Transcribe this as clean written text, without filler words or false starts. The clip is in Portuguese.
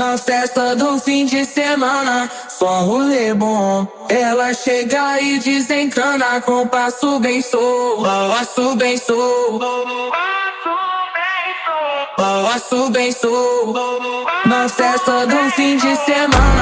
Na festa do fim de semana, só rolê bom. Ela chega e desencana com passo bem sou, passo bem sou, passo bem sou. Na festa do fim de semana.